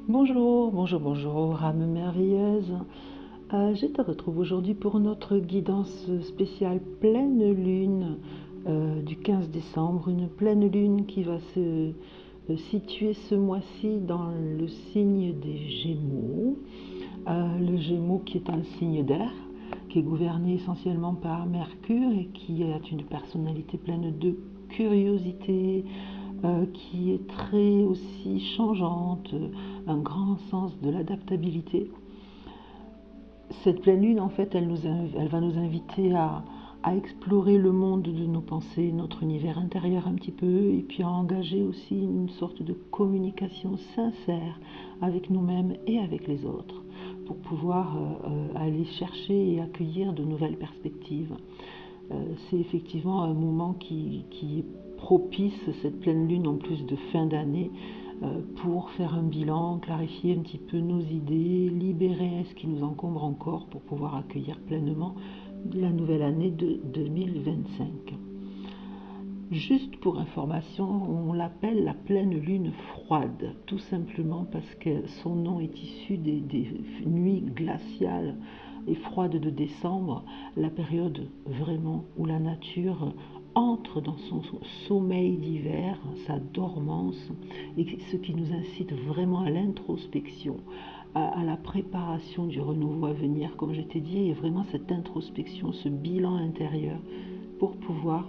Bonjour, bonjour, bonjour, âme merveilleuse. Je te retrouve aujourd'hui pour notre guidance spéciale pleine lune du 15 décembre. Une pleine lune qui va se situer ce mois-ci dans le signe des Gémeaux. Le Gémeaux qui est un signe d'air, qui est gouverné essentiellement par Mercure et qui a une personnalité pleine de curiosité, qui est très aussi changeante, un grand sens de l'adaptabilité. Cette pleine lune, en fait, elle va nous inviter à explorer le monde de nos pensées, notre univers intérieur un petit peu, et puis à engager aussi une sorte de communication sincère avec nous-mêmes et avec les autres, pour pouvoir aller chercher et accueillir de nouvelles perspectives. C'est effectivement un moment qui est propice, cette pleine lune en plus de fin d'année, pour faire un bilan, clarifier un petit peu nos idées, libérer ce qui nous encombre encore pour pouvoir accueillir pleinement la nouvelle année de 2025. Juste pour information, on l'appelle la pleine lune froide, tout simplement parce que son nom est issu des nuits glaciales et froides de décembre, la période vraiment où la nature entre dans son sommeil d'hiver, sa dormance, et ce qui nous incite vraiment à l'introspection, à la préparation du renouveau à venir, comme je t'ai dit, et vraiment cette introspection, ce bilan intérieur pour pouvoir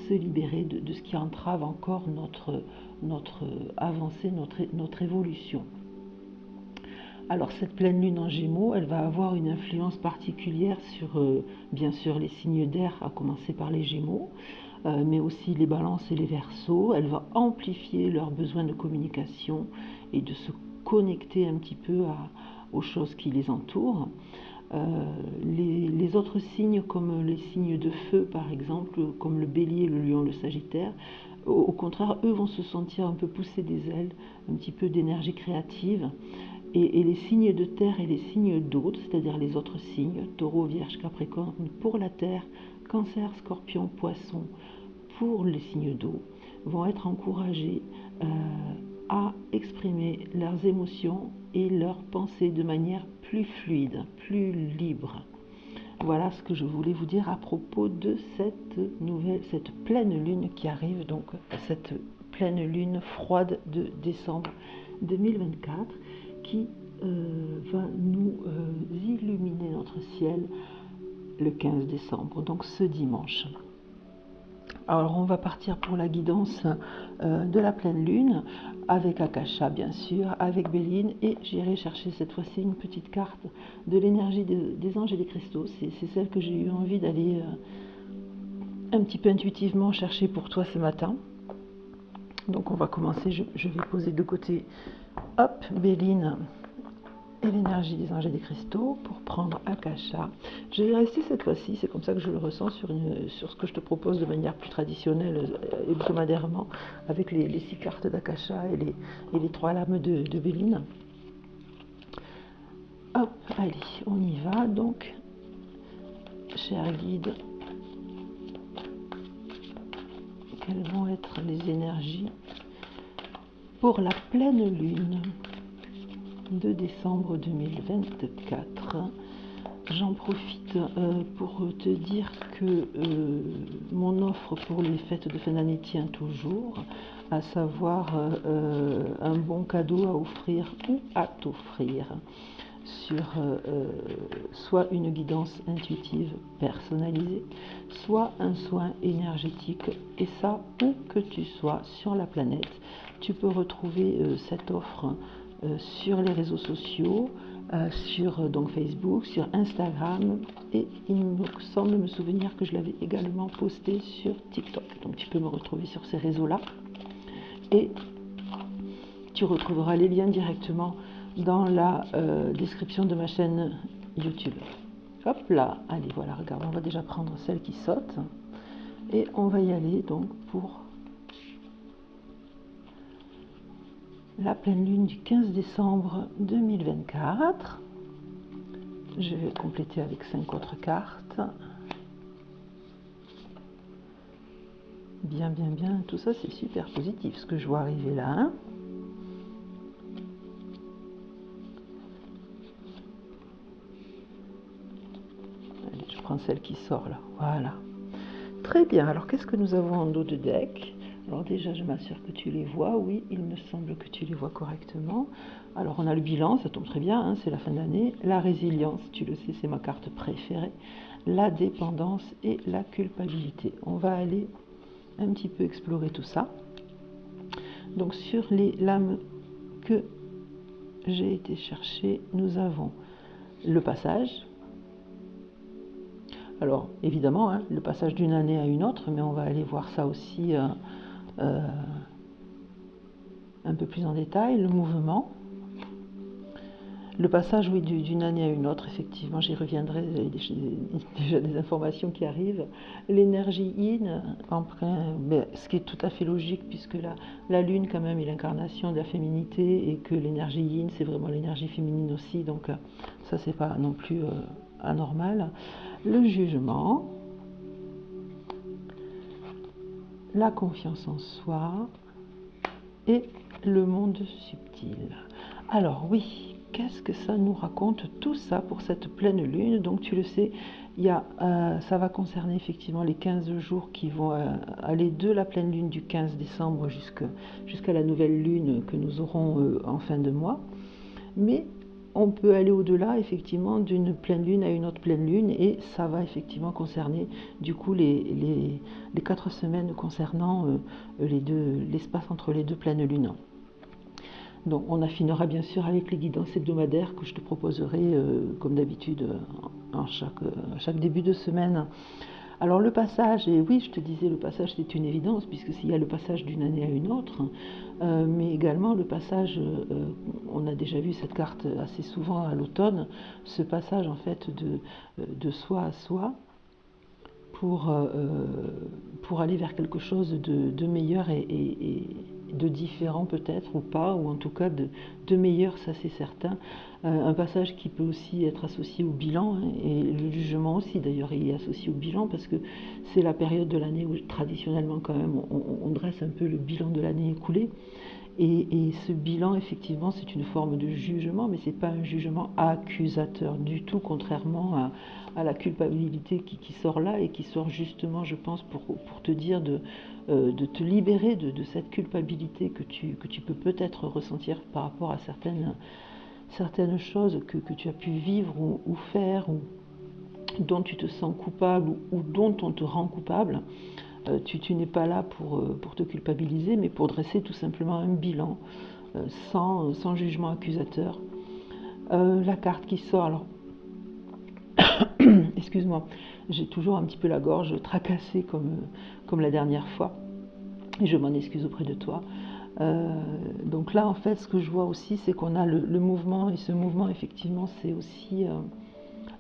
se libérer de ce qui entrave encore notre avancée, notre évolution. Alors cette pleine lune en Gémeaux, elle va avoir une influence particulière sur, bien sûr, les signes d'air, à commencer par les Gémeaux, mais aussi les Balances et les Verseaux. Elle va amplifier leurs besoins de communication et de se connecter un petit peu aux choses qui les entourent. Les autres signes, comme les signes de feu par exemple, comme le bélier, le lion, le sagittaire, au contraire, eux vont se sentir un peu pousser des ailes, un petit peu d'énergie créative. Et les signes de terre et les signes d'eau, c'est-à-dire les autres signes, taureau, vierge, capricorne, pour la terre, cancer, scorpion, poisson, pour les signes d'eau, vont être encouragés à exprimer leurs émotions et leurs pensées de manière plus fluide, plus libre. Voilà ce que je voulais vous dire à propos de cette pleine lune qui arrive, donc cette pleine lune froide de décembre 2024 qui va nous illuminer notre ciel le 15 décembre, donc ce dimanche. Alors on va partir pour la guidance de la pleine lune avec Akasha bien sûr, avec Béline, et j'irai chercher cette fois-ci une petite carte de l'énergie des anges et des cristaux. C'est celle que j'ai eu envie d'aller un petit peu intuitivement chercher pour toi ce matin. Donc on va commencer, je vais poser de côté, hop, Béline et l'énergie des anges et des cristaux pour prendre Akasha. Je vais rester cette fois-ci, c'est comme ça que je le ressens sur ce que je te propose de manière plus traditionnelle hebdomadairement, avec les 6 cartes d'Akasha et les 3 lames de Béline. Hop, allez, on y va donc, cher guide. Quelles vont être les énergies pour la pleine lune de décembre 2024? J'en profite pour te dire que mon offre pour les fêtes de fin d'année tient toujours, à savoir un bon cadeau à offrir ou à t'offrir sur soit une guidance intuitive personnalisée, soit un soin énergétique, et ça où que tu sois sur la planète. Tu peux retrouver cette offre sur les réseaux sociaux, sur donc Facebook, sur Instagram, et il me semble me souvenir que je l'avais également posté sur TikTok. Donc tu peux me retrouver sur ces réseaux-là et tu retrouveras les liens directement dans la description de ma chaîne YouTube. Hop là, allez voilà, regarde, on va déjà prendre celle qui saute et on va y aller donc pour la pleine lune du 15 décembre 2024. Je vais compléter avec 5 autres cartes. Bien, bien, bien, tout ça c'est super positif ce que je vois arriver là. Hein, prends celle qui sort là, voilà. Très bien, alors qu'est-ce que nous avons en dos de deck? Alors déjà, je m'assure que tu les vois, oui, il me semble que tu les vois correctement. Alors on a le bilan, ça tombe très bien, hein, c'est la fin d'année. La résilience, tu le sais, c'est ma carte préférée. La dépendance et la culpabilité. On va aller un petit peu explorer tout ça. Donc sur les lames que j'ai été chercher, nous avons le passage. Alors évidemment, hein, le passage d'une année à une autre, mais on va aller voir ça aussi un peu plus en détail. Le mouvement, le passage, oui, d'une année à une autre, effectivement, j'y reviendrai, déjà des informations qui arrivent. L'énergie yin, ce qui est tout à fait logique, puisque la lune, quand même, est l'incarnation de la féminité, et que l'énergie yin, c'est vraiment l'énergie féminine aussi, donc ça, c'est pas non plus anormal. Le jugement, la confiance en soi, et le monde subtil. Alors oui, qu'est-ce que ça nous raconte tout ça pour cette pleine lune? Donc tu le sais, ça va concerner effectivement les 15 jours qui vont aller de la pleine lune du 15 décembre jusqu'à la nouvelle lune que nous aurons en fin de mois. Mais on peut aller au-delà effectivement d'une pleine lune à une autre pleine lune, et ça va effectivement concerner du coup les 4 semaines concernant l'espace entre les deux pleines lunes. Donc on affinera bien sûr avec les guidances hebdomadaires que je te proposerai comme d'habitude à chaque début de semaine. Alors le passage, et oui, je te disais, le passage c'est une évidence, puisque s'il y a le passage d'une année à une autre, mais également le passage, on a déjà vu cette carte assez souvent à l'automne, ce passage en fait de soi à soi pour aller vers quelque chose de meilleur et de différent peut-être, ou pas, ou en tout cas de meilleur, ça c'est certain. Un passage qui peut aussi être associé au bilan, hein, et le jugement aussi d'ailleurs il est associé au bilan, parce que c'est la période de l'année où traditionnellement quand même on dresse un peu le bilan de l'année écoulée, et ce bilan effectivement c'est une forme de jugement, mais c'est pas un jugement accusateur du tout, contrairement à la culpabilité qui sort là, et qui sort justement, je pense, pour te dire de te libérer de cette culpabilité que tu peux peut-être ressentir par rapport à certaines choses que tu as pu vivre ou faire, ou dont tu te sens coupable, ou dont on te rend coupable. Tu n'es pas là pour te culpabiliser, mais pour dresser tout simplement un bilan sans jugement accusateur. La carte qui sort, alors excuse-moi, j'ai toujours un petit peu la gorge tracassée comme la dernière fois, et je m'en excuse auprès de toi. Donc là, en fait, ce que je vois aussi, c'est qu'on a le mouvement, et ce mouvement, effectivement, c'est aussi...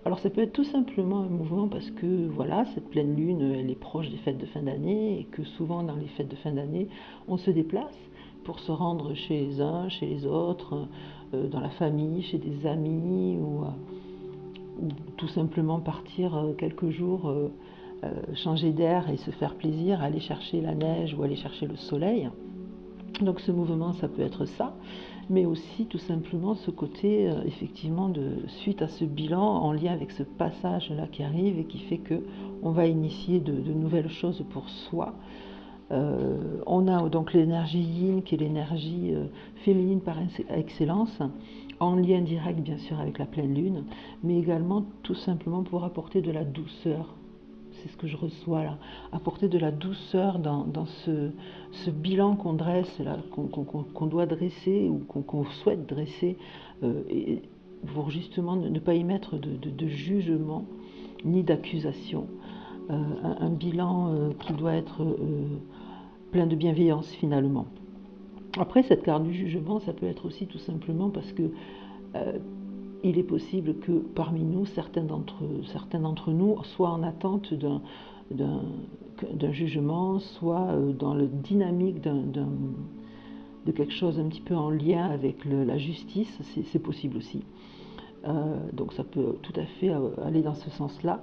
alors ça peut être tout simplement un mouvement parce que, voilà, cette pleine lune, elle est proche des fêtes de fin d'année, et que souvent, dans les fêtes de fin d'année, on se déplace pour se rendre chez les uns, chez les autres, dans la famille, chez des amis, ou tout simplement partir quelques jours, changer d'air et se faire plaisir, aller chercher la neige ou aller chercher le soleil. Donc ce mouvement, ça peut être ça, mais aussi tout simplement ce côté, effectivement, suite à ce bilan, en lien avec ce passage-là qui arrive, et qui fait qu'on va initier de nouvelles choses pour soi. On a donc l'énergie yin, qui est l'énergie féminine par excellence, en lien direct bien sûr avec la pleine lune, mais également tout simplement pour apporter de la douceur. C'est ce que je reçois là, apporter de la douceur dans ce bilan qu'on dresse, là, qu'on doit dresser, ou qu'on souhaite dresser, et pour justement ne pas y mettre de jugement ni d'accusation. Un bilan qui doit être plein de bienveillance finalement. Après, cette carte du jugement, ça peut être aussi tout simplement parce que il est possible que parmi nous, certains d'entre nous soient en attente d'un jugement, soit dans la dynamique de quelque chose un petit peu en lien avec la justice, c'est possible aussi. Donc ça peut tout à fait aller dans ce sens-là.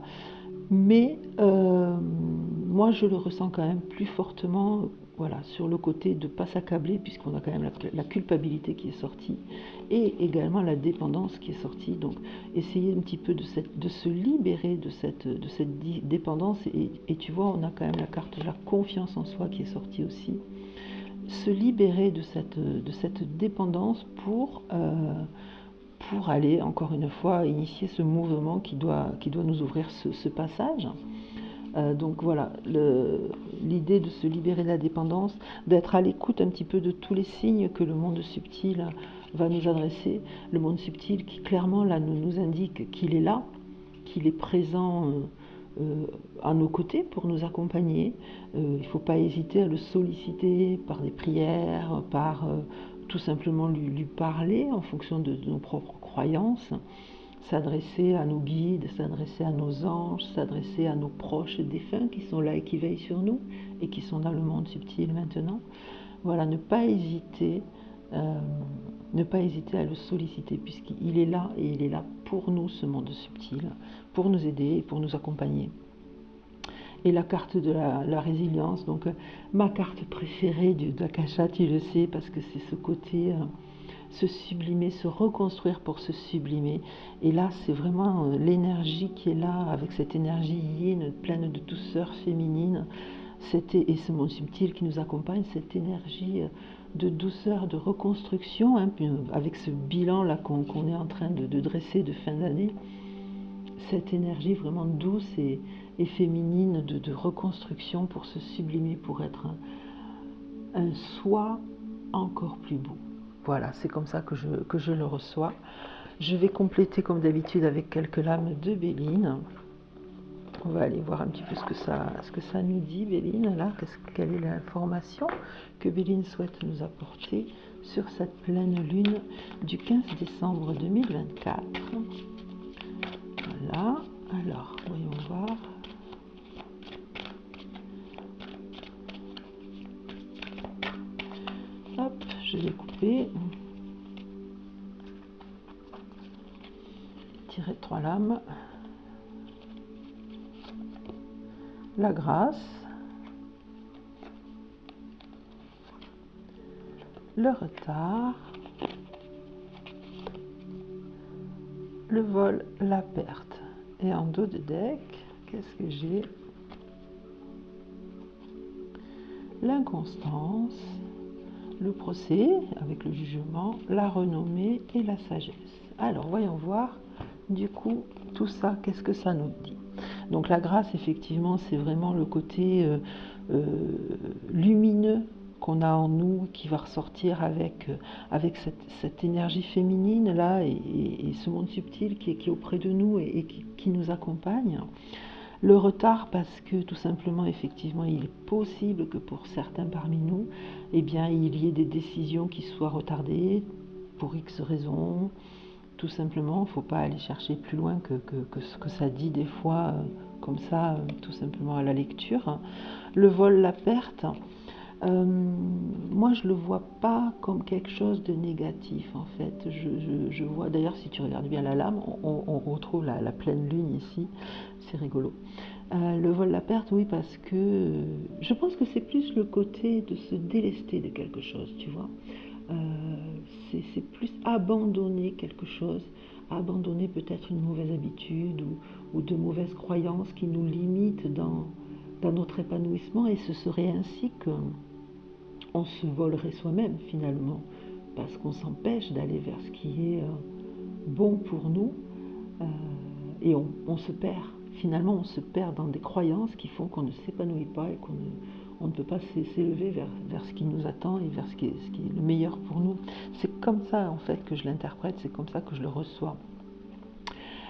Mais moi, je le ressens quand même plus fortement voilà, sur le côté de ne pas s'accabler, puisqu'on a quand même la culpabilité qui est sortie, et également la dépendance qui est sortie. Donc, essayer un petit peu de se libérer de cette dépendance. Et tu vois, on a quand même la carte de la confiance en soi qui est sortie aussi. Se libérer de cette dépendance pour aller, encore une fois, initier ce mouvement qui doit nous ouvrir ce passage. Donc voilà, l'idée de se libérer de la dépendance, d'être à l'écoute un petit peu de tous les signes que le monde subtil va nous adresser. Le monde subtil qui clairement là nous indique qu'il est là, qu'il est présent à nos côtés pour nous accompagner. Il ne faut pas hésiter à le solliciter par des prières, par tout simplement lui parler en fonction de nos propres croyances. S'adresser à nos guides, s'adresser à nos anges, s'adresser à nos proches défunts qui sont là et qui veillent sur nous et qui sont dans le monde subtil maintenant. Voilà, ne pas hésiter à le solliciter puisqu'il est là et il est là pour nous, ce monde subtil, pour nous aider et pour nous accompagner. Et la carte de la résilience, donc ma carte préférée de l'Akasha, tu le sais, parce que c'est ce côté... se sublimer, se reconstruire pour se sublimer. Et là, c'est vraiment l'énergie qui est là, avec cette énergie yin, pleine de douceur féminine, et ce monde subtil qui nous accompagne, cette énergie de douceur, de reconstruction, hein, avec ce bilan-là qu'on est en train de dresser de fin d'année, cette énergie vraiment douce et féminine de reconstruction pour se sublimer, pour être un soi encore plus beau. Voilà, c'est comme ça que je le reçois. Je vais compléter comme d'habitude avec quelques lames de Béline. On va aller voir un petit peu ce que ça nous dit, Béline. Là, quelle est l'information que Béline souhaite nous apporter sur cette pleine lune du 15 décembre 2024. Voilà, alors, voyons voir. Hop, je vais couper. Tirer 3 lames. La grâce. Le retard. Le vol, la perte. Et en dos de deck, qu'est-ce que j'ai? L'inconstance, le procès avec le jugement, la renommée et la sagesse. Alors, voyons voir, du coup, tout ça, qu'est-ce que ça nous dit? Donc la grâce, effectivement, c'est vraiment le côté lumineux qu'on a en nous, qui va ressortir avec cette énergie féminine là, et ce monde subtil qui est auprès de nous et qui nous accompagne. Le retard parce que tout simplement, effectivement, il est possible que pour certains parmi nous, eh bien, il y ait des décisions qui soient retardées pour X raisons. Tout simplement, il ne faut pas aller chercher plus loin que ce que ça dit des fois, comme ça, tout simplement à la lecture. Le vol, la perte, moi je ne le vois pas comme quelque chose de négatif en fait. Je vois, d'ailleurs, si tu regardes bien la lame, on retrouve la pleine lune ici, c'est rigolo. Le vol, la perte, oui, parce que je pense que c'est plus le côté de se délester de quelque chose, tu vois. C'est plus abandonner quelque chose, abandonner peut-être une mauvaise habitude ou de mauvaises croyances qui nous limitent dans notre épanouissement, et ce serait ainsi qu'on se volerait soi-même finalement, parce qu'on s'empêche d'aller vers ce qui est bon pour nous, et on se perd. Finalement, on se perd dans des croyances qui font qu'on ne s'épanouit pas et qu'on ne peut pas s'élever vers ce qui nous attend et vers ce qui est le meilleur pour nous. C'est comme ça, en fait, que je l'interprète, c'est comme ça que je le reçois.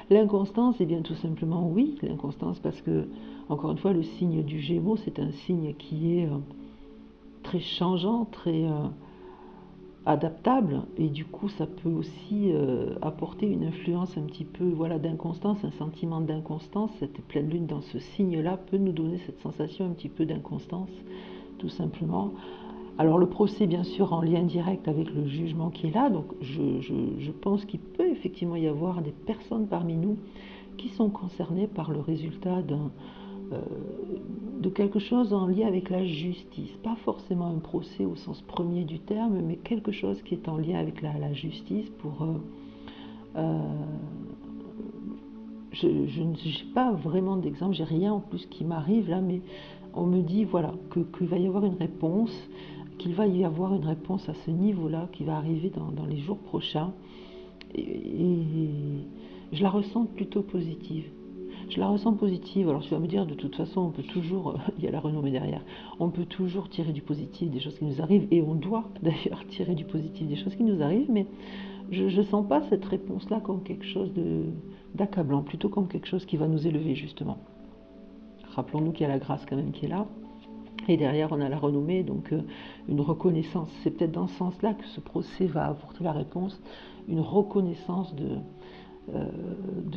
L'inconstance, eh bien, tout simplement, oui, l'inconstance, parce que, encore une fois, le signe du Gémeaux, c'est un signe qui est très changeant, très adaptable, et du coup ça peut aussi apporter une influence un petit peu, voilà, d'inconstance, un sentiment d'inconstance. Cette pleine lune dans ce signe là peut nous donner cette sensation un petit peu d'inconstance, tout simplement. Alors le procès, bien sûr, en lien direct avec le jugement qui est là, donc je pense qu'il peut effectivement y avoir des personnes parmi nous qui sont concernées par le résultat de quelque chose en lien avec la justice, pas forcément un procès au sens premier du terme, mais quelque chose qui est en lien avec la justice pour... je n'ai pas vraiment d'exemple, j'ai rien en plus qui m'arrive là, mais on me dit voilà qu'il va y avoir une réponse, qu'il va y avoir une réponse à ce niveau-là qui va arriver dans les jours prochains, et je la ressens plutôt positive. Je la ressens positive. Alors tu vas me dire, de toute façon, on peut toujours, il y a la renommée derrière, on peut toujours tirer du positif des choses qui nous arrivent, et on doit d'ailleurs tirer du positif des choses qui nous arrivent, mais je ne sens pas cette réponse-là comme quelque chose d'accablant, plutôt comme quelque chose qui va nous élever, justement. Rappelons-nous qu'il y a la grâce quand même qui est là, et derrière on a la renommée, donc une reconnaissance. C'est peut-être dans ce sens-là que ce procès va apporter la réponse, une reconnaissance de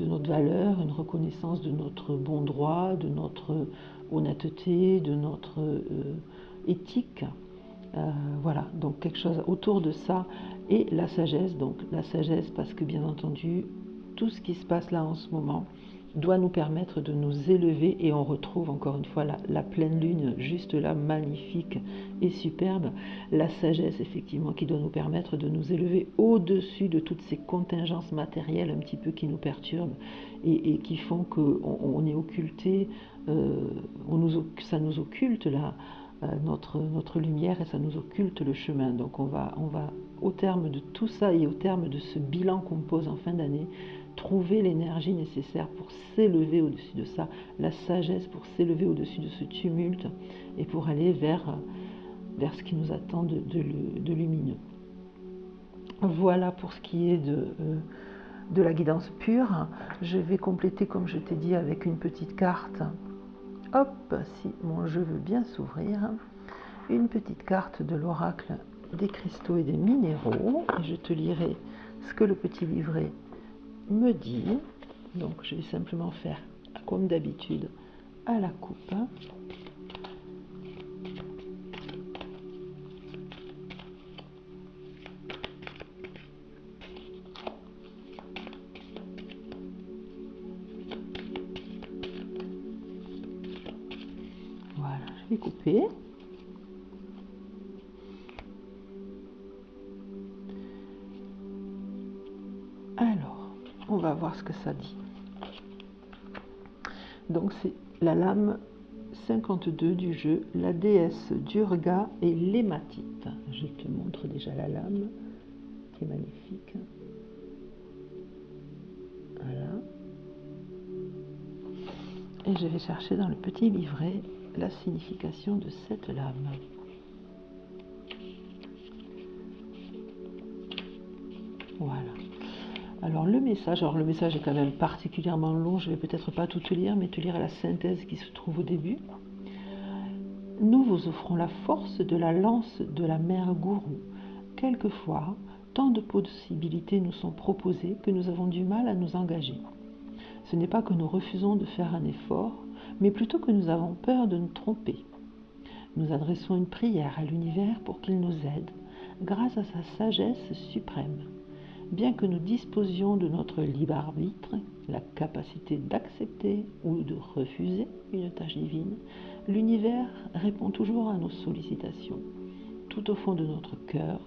notre valeur, une reconnaissance de notre bon droit, de notre honnêteté, de notre éthique. Voilà, donc quelque chose autour de ça. Et la sagesse, donc la sagesse parce que bien entendu, tout ce qui se passe là en ce moment doit nous permettre de nous élever, et on retrouve encore une fois la pleine lune juste là, magnifique et superbe, la sagesse effectivement qui doit nous permettre de nous élever au-dessus de toutes ces contingences matérielles un petit peu qui nous perturbent et qui font qu'on est occulté, ça nous occulte là, notre lumière, et ça nous occulte le chemin. Donc on va au terme de tout ça et au terme de ce bilan qu'on pose en fin d'année, trouver l'énergie nécessaire pour s'élever au-dessus de ça, la sagesse pour s'élever au-dessus de ce tumulte et pour aller vers ce qui nous attend de lumineux. Voilà pour ce qui est de la guidance pure. Je vais compléter, comme je t'ai dit, avec une petite carte. Hop, si mon jeu veut bien s'ouvrir, une petite carte de l'oracle des cristaux et des minéraux, et je te lirai ce que le petit livret me dit. Donc je vais simplement faire comme d'habitude à la coupe. Voilà, je vais couper. Alors, on va voir ce que ça dit. Donc c'est la lame 52 du jeu, la déesse Durga et l'hématite. Je te montre déjà la lame, qui est magnifique. Voilà. Et je vais chercher dans le petit livret la signification de cette lame. Voilà. Alors le message est quand même particulièrement long, je ne vais peut-être pas tout te lire, mais te lire la synthèse qui se trouve au début. Nous vous offrons la force de la lance de la mère gourou. Quelquefois, tant de possibilités nous sont proposées que nous avons du mal à nous engager. Ce n'est pas que nous refusons de faire un effort, mais plutôt que nous avons peur de nous tromper. Nous adressons une prière à l'univers pour qu'il nous aide, grâce à sa sagesse suprême. Bien que nous disposions de notre libre arbitre, la capacité d'accepter ou de refuser une tâche divine, l'univers répond toujours à nos sollicitations. Tout au fond de notre cœur,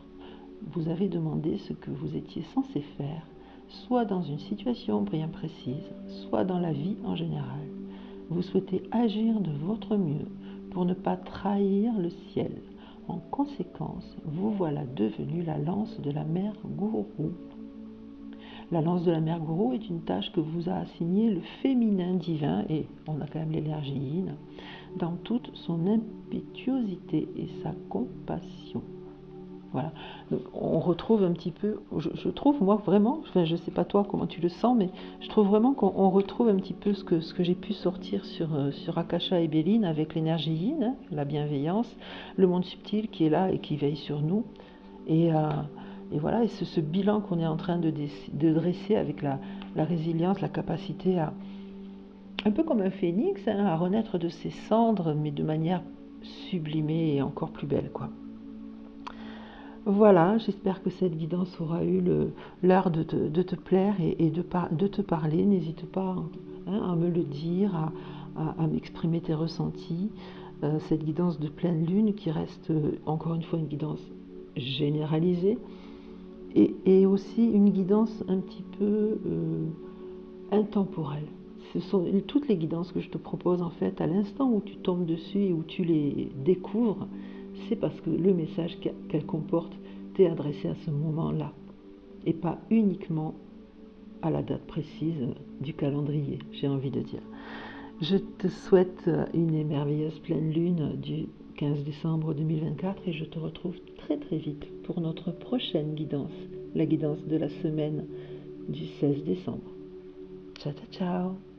vous avez demandé ce que vous étiez censé faire, soit dans une situation bien précise, soit dans la vie en général. Vous souhaitez agir de votre mieux pour ne pas trahir le ciel. En conséquence, vous voilà devenu la lance de la mère gourou. La lance de la mère gourou est une tâche que vous a assignée le féminin divin, et on a quand même l'énergie yin, dans toute son impétuosité et sa compassion. Voilà, donc on retrouve un petit peu, je trouve moi vraiment, enfin, je ne sais pas toi comment tu le sens, mais je trouve vraiment qu'on retrouve un petit peu ce que j'ai pu sortir sur Akasha et Béline avec l'énergie yin, hein, la bienveillance, le monde subtil qui est là et qui veille sur nous, et voilà, et ce bilan qu'on est en train de dresser avec la résilience, la capacité à, un peu comme un phénix, hein, à renaître de ses cendres, mais de manière sublimée et encore plus belle, quoi. Voilà, j'espère que cette guidance aura eu l'art de te plaire et de te parler. N'hésite pas, hein, à me le dire, à m'exprimer tes ressentis. Cette guidance de pleine lune qui reste encore une fois une guidance généralisée et aussi une guidance un petit peu intemporelle. Ce sont toutes les guidances que je te propose en fait à l'instant où tu tombes dessus et où tu les découvres, c'est parce que le message qu'elles comportent t'est adressé à ce moment-là et pas uniquement à la date précise du calendrier, j'ai envie de dire. Je te souhaite une merveilleuse pleine lune du 15 décembre 2024 et je te retrouve très très vite pour notre prochaine guidance, la guidance de la semaine du 16 décembre. Ciao ciao ciao.